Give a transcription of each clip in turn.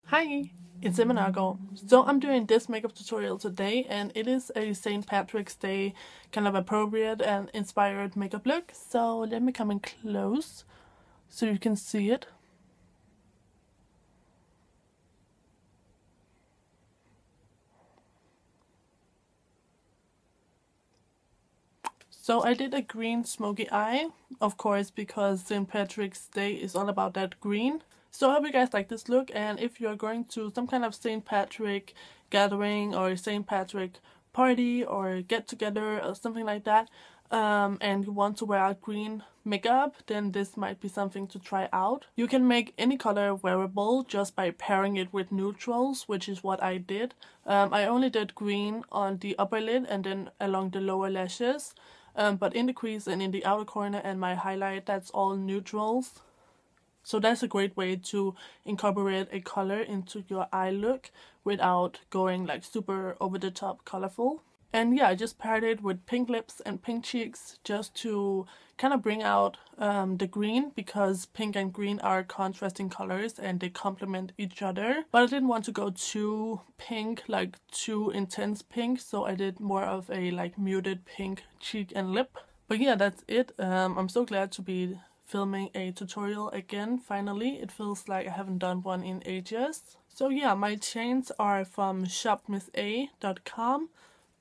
Hi, it's Emma Nørgaard. So I'm doing this makeup tutorial today, and it is a St. Patrick's Day kind of appropriate and inspired makeup look. So let me come in close so you can see it. So I did a green smoky eye, of course, because St. Patrick's Day is all about that green. So I hope you guys like this look, and if you're going to some kind of St. Patrick gathering or St. Patrick party or get together or something like that, and you want to wear green makeup, then this might be something to try out. You can make any color wearable just by pairing it with neutrals, which is what I did. I only did green on the upper lid and then along the lower lashes. But in the crease and in the outer corner and my highlight, that's all neutrals. So that's a great way to incorporate a color into your eye look without going like super over the top colorful. And yeah, I just paired it with pink lips and pink cheeks just to kind of bring out the green, because pink and green are contrasting colors and they complement each other. But I didn't want to go too pink, like too intense pink, so I did more of a like muted pink cheek and lip. But yeah, that's it. I'm so glad to be filming a tutorial again, finally. It feels like I haven't done one in ages. So yeah, my chains are from shopmissa.com.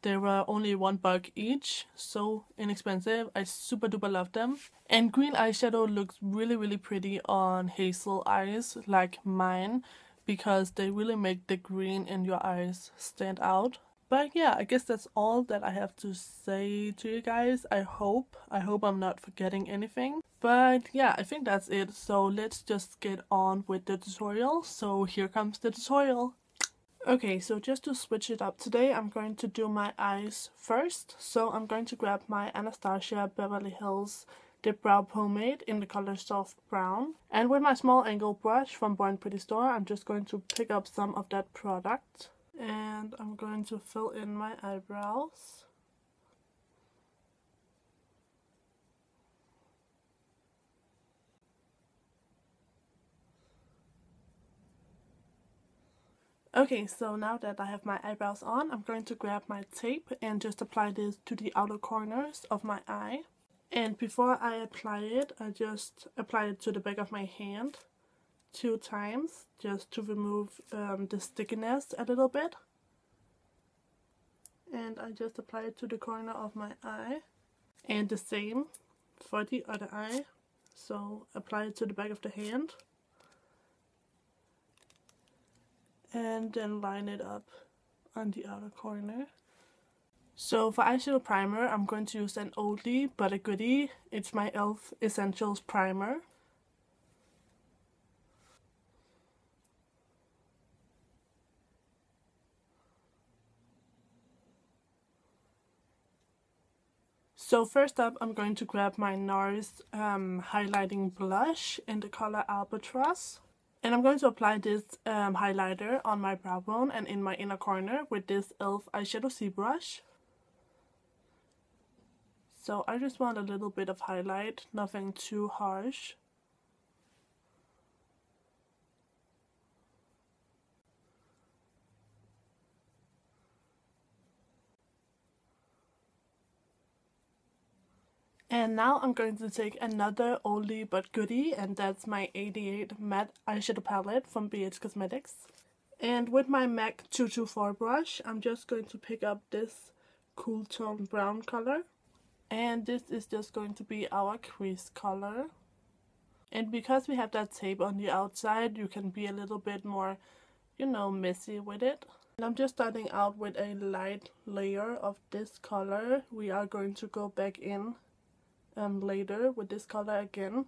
They were only $1 each, so inexpensive. I super duper love them. And green eyeshadow looks really pretty on hazel eyes like mine, because they really make the green in your eyes stand out. But yeah, I guess that's all that I have to say to you guys. I hope I'm not forgetting anything. But yeah, I think that's it. So let's just get on with the tutorial. So here comes the tutorial. Okay, so just to switch it up today, I'm going to do my eyes first. So I'm going to grab my Anastasia Beverly Hills Dipbrow Pomade in the color Soft Brown. And with my small angle brush from BornPrettyStore, I'm just going to pick up some of that product. And I'm going to fill in my eyebrows. Okay, so now that I have my eyebrows on, I'm going to grab my tape and just apply this to the outer corners of my eye. And before I apply it, I just apply it to the back of my hand 2 times, just to remove the stickiness a little bit. And I just apply it to the corner of my eye. And the same for the other eye. So apply it to the back of the hand. And then line it up on the outer corner. So for eyeshadow primer, I'm going to use an oldie but a goodie. It's my e.l.f. Essentials Primer. So first up, I'm going to grab my NARS highlighting blush in the color Albatross. And I'm going to apply this highlighter on my brow bone and in my inner corner with this e.l.f. eyeshadow C brush. So I just want a little bit of highlight, nothing too harsh. And now I'm going to take another oldie but goodie, and that's my 88 matte eyeshadow palette from BH Cosmetics. And with my MAC 224 brush, I'm just going to pick up this cool tone brown color. And this is just going to be our crease color. And because we have that tape on the outside, you can be a little bit more, you know, messy with it. And I'm just starting out with a light layer of this color. We are going to go back in later with this color again.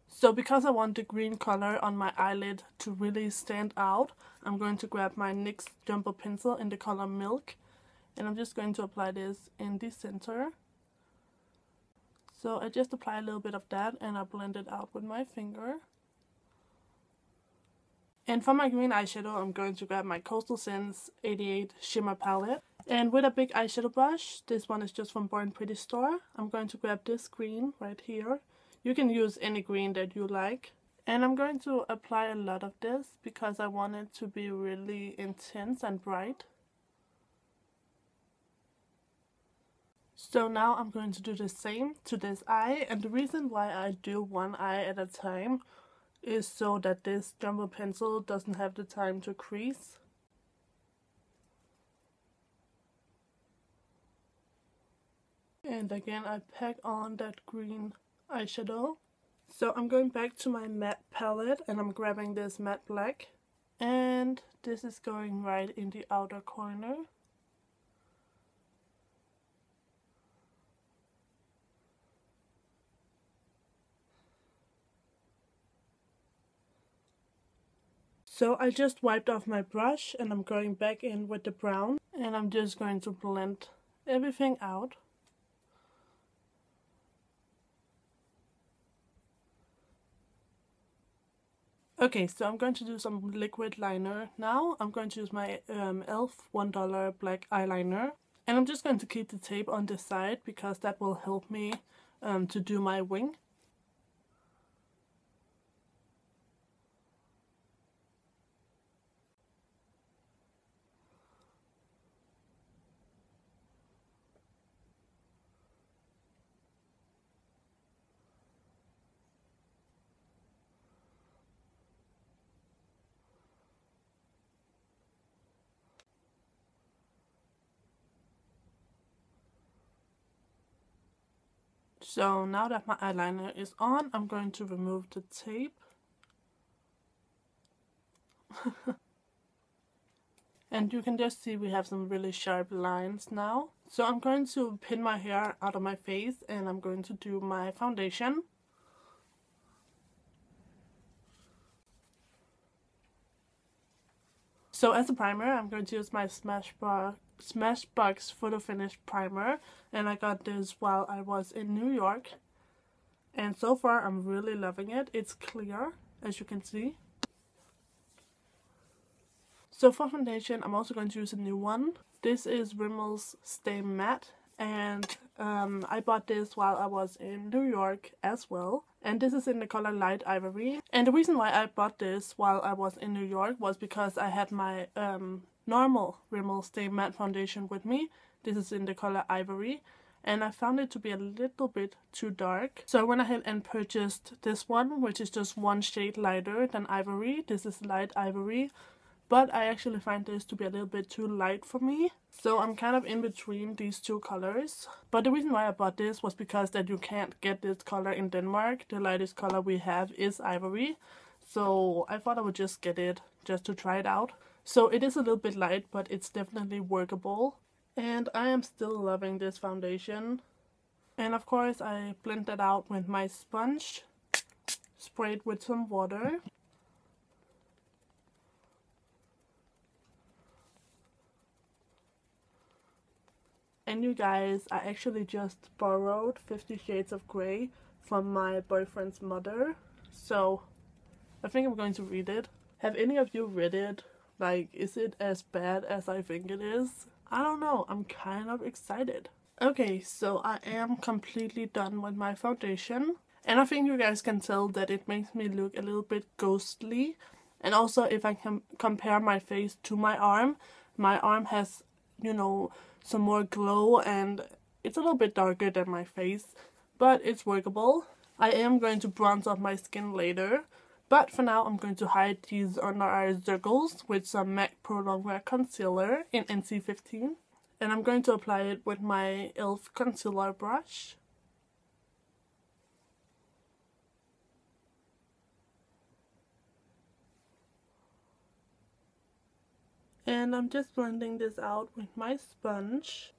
So because I want the green color on my eyelid to really stand out, I'm going to grab my NYX Jumbo Pencil in the color Milk. And I'm just going to apply this in the center. So I just apply a little bit of that and I blend it out with my finger. And for my green eyeshadow, I'm going to grab my Coastal Scents 88 Shimmer palette. And with a big eyeshadow brush, this one is just from BornPrettyStore, I'm going to grab this green right here. You can use any green that you like. And I'm going to apply a lot of this because I want it to be really intense and bright. So now I'm going to do the same to this eye, and the reason why I do one eye at a time is so that this jumbo pencil doesn't have the time to crease. And again I pack on that green eyeshadow. So I'm going back to my matte palette and I'm grabbing this matte black, and this is going right in the outer corner. So I just wiped off my brush and I'm going back in with the brown, and I'm just going to blend everything out. Okay, so I'm going to do some liquid liner now. I'm going to use my e.l.f. $1 black eyeliner. And I'm just going to keep the tape on the side because that will help me to do my wing. So now that my eyeliner is on, I'm going to remove the tape. And you can just see we have some really sharp lines now. So I'm going to pin my hair out of my face and I'm going to do my foundation. So as a primer, I'm going to use my Smashbox Photo Finish Primer, and I got this while I was in New York. And so far I'm really loving it. It's clear, as you can see. So for foundation, I'm also going to use a new one. This is Rimmel's Stay Matte, and I bought this while I was in New York as well. And this is in the color Light Ivory. And the reason why I bought this while I was in New York was because I had my normal Rimmel Stay Matte foundation with me. This is in the color Ivory. And I found it to be a little bit too dark. So I went ahead and purchased this one, which is just one shade lighter than Ivory. This is Light Ivory. But I actually find this to be a little bit too light for me. So I'm kind of in between these two colors. But the reason why I bought this was because that you can't get this color in Denmark. The lightest color we have is Ivory. So I thought I would just get it just to try it out. So it is a little bit light, but it's definitely workable. And I am still loving this foundation. And of course I blend that out with my sponge. Spray it with some water. And you guys, I actually just borrowed 50 Shades of Grey from my boyfriend's mother. So I think I'm going to read it. Have any of you read it? Like, is it as bad as I think it is? I don't know. I'm kind of excited. Okay, so I am completely done with my foundation. And I think you guys can tell that it makes me look a little bit ghostly. And also, if I can compare my face to my arm has, you know, some more glow, and it's a little bit darker than my face, but it's workable. I am going to bronze up my skin later, but for now I'm going to hide these under eye circles with some MAC Pro Longwear concealer in NC15, and I'm going to apply it with my e.l.f. concealer brush. And I'm just blending this out with my sponge.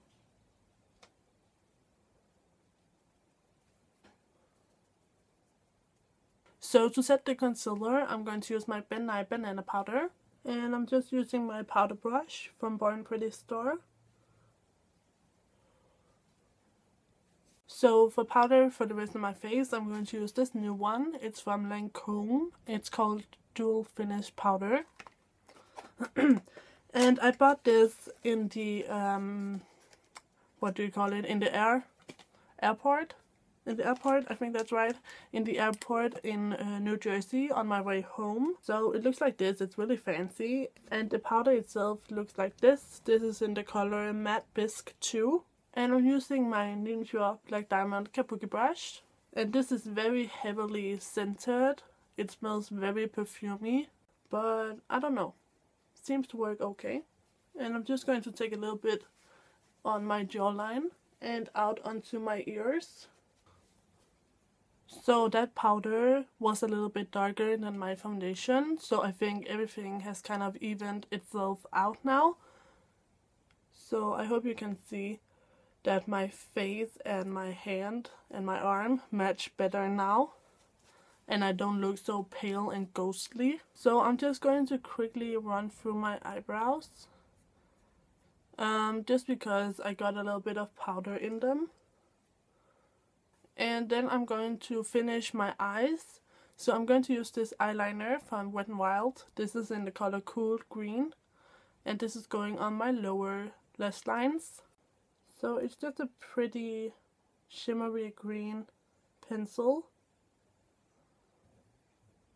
So to set the concealer, I'm going to use my Nye banana powder. And I'm just using my powder brush from BornPrettyStore. So for powder for the rest of my face, I'm going to use this new one. It's from Lancome. It's called Dual Finish Powder. And I bought this in the, what do you call it, in the airport. in the airport, I think that's right, in the airport in New Jersey on my way home. So it looks like this. It's really fancy, and the powder itself looks like this. This is in the color Matte Bisque 2, and I'm using my Nilens Black Diamond Kabuki brush, and this is very heavily scented. It smells very perfumey, but I don't know, seems to work okay. And I'm just going to take a little bit on my jawline and out onto my ears. So that powder was a little bit darker than my foundation, so I think everything has kind of evened itself out now. So I hope you can see that my face and my hand and my arm match better now, and I don't look so pale and ghostly. So I'm just going to quickly run through my eyebrows, just because I got a little bit of powder in them. And then I'm going to finish my eyes. So I'm going to use this eyeliner from Wet n Wild. This is in the color Cool Green, and this is going on my lower lash lines. So it's just a pretty shimmery green pencil,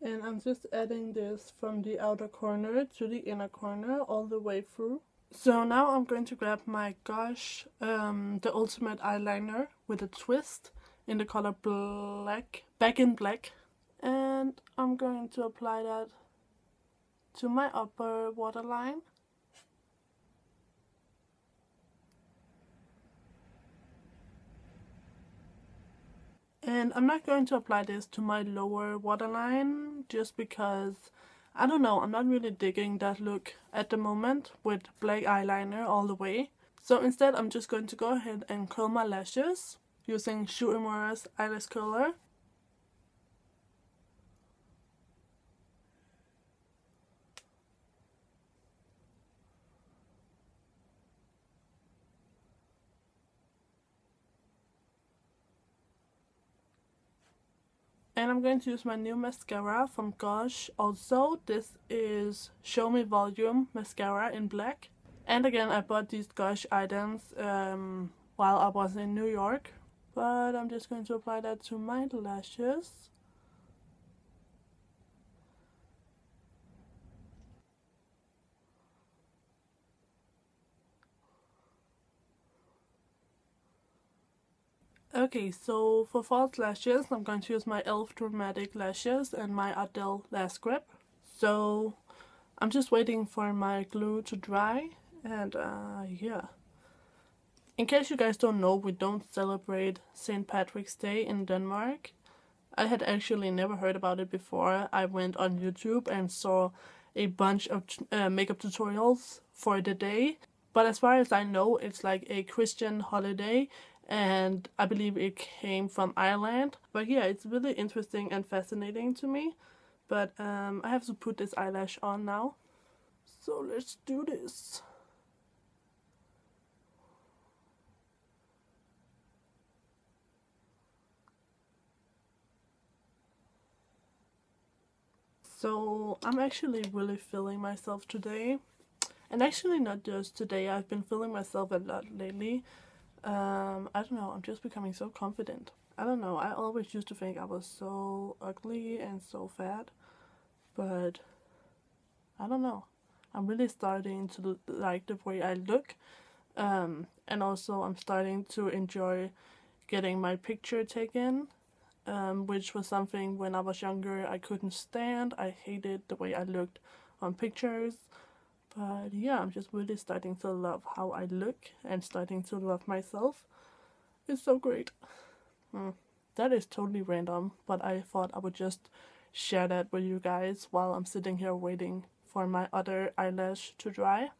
and I'm just adding this from the outer corner to the inner corner all the way through. So now I'm going to grab my Gosh, the Ultimate Eyeliner with a twist in the color Black, Back in Black, and I'm going to apply that to my upper waterline. And I'm not going to apply this to my lower waterline just because, I don't know, I'm not really digging that look at the moment with black eyeliner all the way. So instead I'm just going to go ahead and curl my lashes using Shimmer's eyelash curler. And I'm going to use my new mascara from Gosh also. This is Show Me Volume mascara in black. And again, I bought these Gosh items while I was in New York. But I'm just going to apply that to my lashes. Okay, so for false lashes, I'm going to use my e.l.f. Dramatic Lashes and my Adele Lash Grip. So I'm just waiting for my glue to dry, and yeah. In case you guys don't know, we don't celebrate St. Patrick's Day in Denmark. I had actually never heard about it before. I went on YouTube and saw a bunch of makeup tutorials for the day. But as far as I know, it's like a Christian holiday, and I believe it came from Ireland. But yeah, it's really interesting and fascinating to me. But I have to put this eyelash on now. So let's do this. So I'm actually really feeling myself today, and actually not just today, I've been feeling myself a lot lately. I don't know, I'm just becoming so confident. I don't know, I always used to think I was so ugly and so fat, but I don't know, I'm really starting to like the way I look, and also I'm starting to enjoy getting my picture taken. Which was something when I was younger I couldn't stand. I hated the way I looked on pictures. But yeah, I'm just really starting to love how I look and starting to love myself. It's so great. That is totally random, but I thought I would just share that with you guys while I'm sitting here waiting for my other eyelash to dry.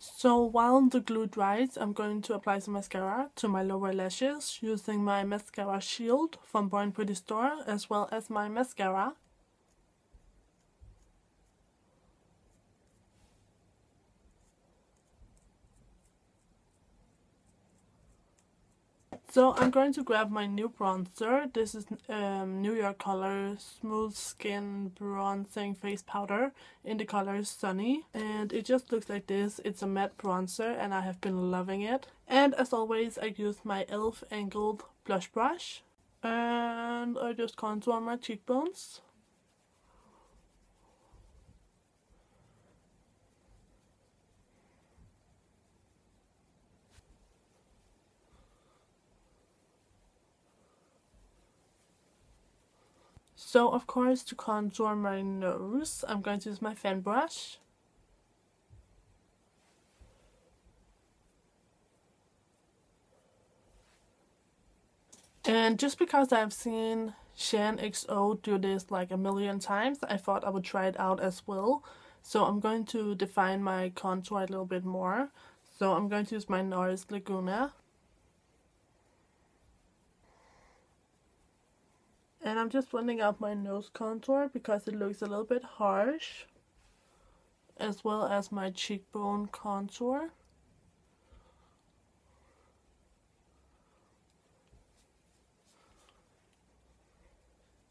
So while the glue dries, I'm going to apply some mascara to my lower lashes using my mascara shield from BornPrettyStore as well as my mascara. So I'm going to grab my new bronzer. This is New York Color Smooth Skin Bronzing Face Powder in the color Sunny. And it just looks like this. It's a matte bronzer and I have been loving it. And as always, I use my e.l.f. angled blush brush. And I just contour my cheekbones. So of course, to contour my nose, I'm going to use my fan brush. And just because I've seen Shan XO do this like a million times, I thought I would try it out as well. So I'm going to define my contour a little bit more. So I'm going to use my NARS Laguna. And I'm just blending out my nose contour because it looks a little bit harsh, as well as my cheekbone contour.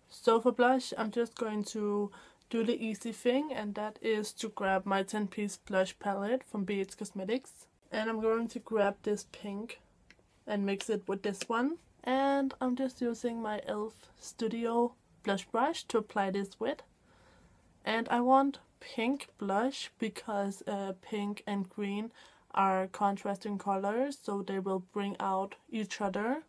So for blush, I'm just going to do the easy thing, and that is to grab my 10-piece blush palette from BH Cosmetics. And I'm going to grab this pink and mix it with this one. And I'm just using my e.l.f. Studio blush brush to apply this with. And I want pink blush because pink and green are contrasting colors, so they will bring out each other.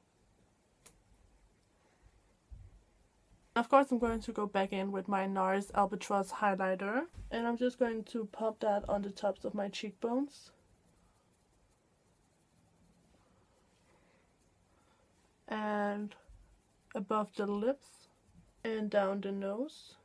Of course, I'm going to go back in with my NARS Albatross highlighter. And I'm just going to pop that on the tops of my cheekbones. And above the lips and down the nose.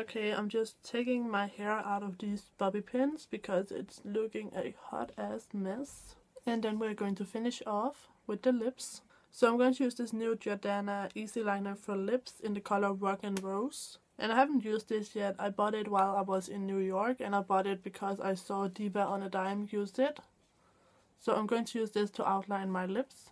Okay, I'm just taking my hair out of these bobby pins because it's looking a hot ass mess. And then we're going to finish off with the lips. So I'm going to use this new Jordana Easy Liner for lips in the color Rock and Rose. And I haven't used this yet. I bought it while I was in New York, and I bought it because I saw Diva on a Dime use it. So I'm going to use this to outline my lips.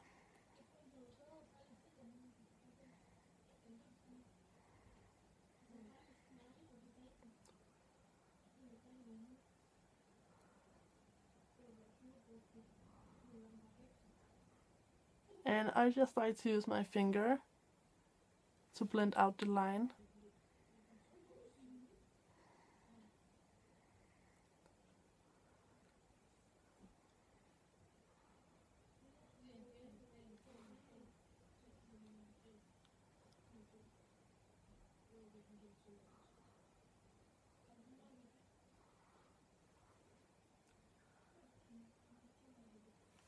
And I just like to use my finger to blend out the line.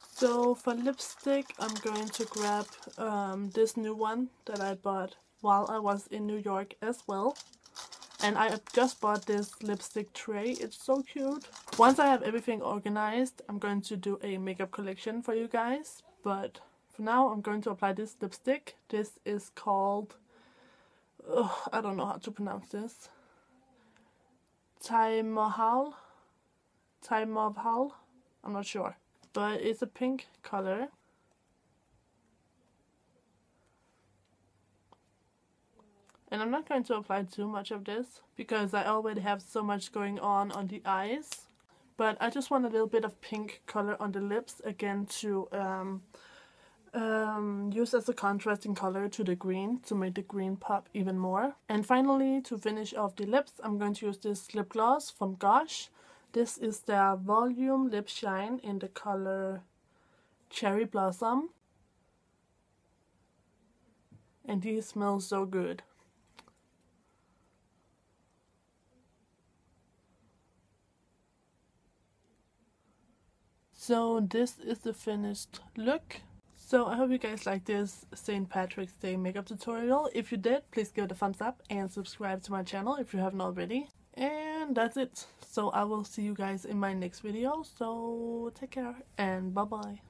So for lipstick, I'm going to grab this new one that I bought while I was in New York as well. And I just bought this lipstick tray. It's so cute. Once I have everything organized, I'm going to do a makeup collection for you guys. But for now, I'm going to apply this lipstick. This is called, I don't know how to pronounce this. Taimahal? I'm not sure. But it's a pink color. And I'm not going to apply too much of this because I already have so much going on the eyes. But I just want a little bit of pink color on the lips again to use as a contrasting color to the green to make the green pop even more. And finally, to finish off the lips, I'm going to use this lip gloss from Gosh. This is their Volume Lip Shine in the color Cherry Blossom. And these smell so good. So this is the finished look. So I hope you guys liked this St. Patrick's Day makeup tutorial. If you did, please give it a thumbs up and subscribe to my channel if you haven't already. And that's it. So I will see you guys in my next video. So take care and bye bye.